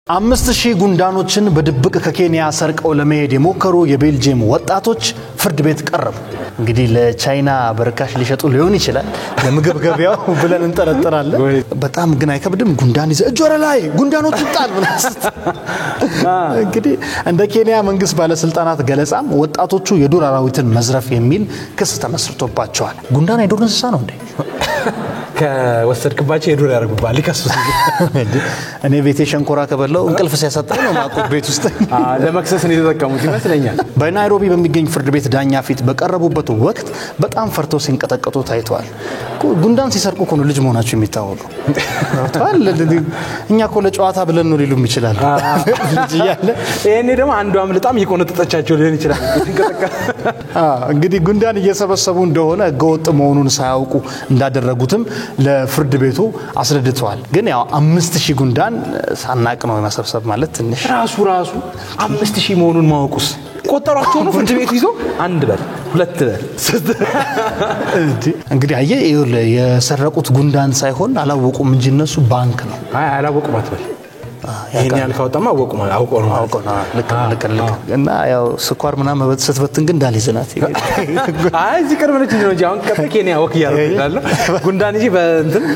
5000 ጉንዳኖችን በድብቅ ከኬንያ ሰርቀው ለመሄድ የሞከሩ የቤልጂየም ወጣቶች ፍርድ ቤት ቀረቡ። እንግዲህ ለቻይና በርካሽ ሊሸጡ ሊሆን ይችላል ለምግብ ገበያው ብለን እንጠረጥራለን። በጣም ግን አይከብድም። ጉንዳን ይዘ እጆረ ላይ ጉንዳኖች ይጣል ብለስት እንግዲህ እንደ ኬንያ መንግስት ባለስልጣናት ገለጻም ወጣቶቹ የዱር አራዊትን መዝረፍ የሚል ክስ ተመስርቶባቸዋል። ጉንዳን የዱር እንስሳ ነው እንዴ? ከወሰድክባቸው የዱር ያርጉባል ይከሱት እኔ ቤቴ ሸንኮራ ከበለው እንቅልፍ ሲያሳጣኝ ነው ማቆብ ቤት ውስጥ ለመክሰስ ነው የተጠቀሙት ይመስለኛል። በናይሮቢ በሚገኝ ፍርድ ቤት ዳኛ ፊት በቀረቡበት ወቅት በጣም ፈርተው ሲንቀጠቀጡ ታይተዋል። ጉንዳን ሲሰርቁ እኮ ነው ልጅ መሆናቸው የሚታወቀው። ታል እኛ እኮ ለጨዋታ ብለን ነው ሊሉም ይችላል ልጅ ያለ እኔ ደግሞ አንዱ አምልጣም ይቆነጥጣቸው ሊሆን ይችላል። እንግዲህ ጉንዳን እየሰበሰቡ እንደሆነ ህገወጥ መሆኑን ሳያውቁ እንዳደረጉትም ለፍርድ ቤቱ አስረድተዋል። ግን ያው 5000 ጉንዳን ሳናቅ ነው መሰብሰብ ማለት ትንሽ ራሱ 5000 መሆኑን ማወቁስ ቆጠሯቸው ነው ፍርድ ቤት ይዞ አንድ በል ሁለት በል እንግዲህ አየ የሰረቁት ጉንዳን ሳይሆን አላወቁም እንጂ እነሱ ባንክ ነው። አላወቁም አትበል ይሄን ያልካውጣማ አውቆ ነው ልክ እና ያው ስኳር ምናምን ስትበትን ግን ዳሊዘናት እዚህ ቅርብ ነች እንጂ አሁን ከኬንያ ወክ ያረጋል ጉንዳን እንጂ በእንትን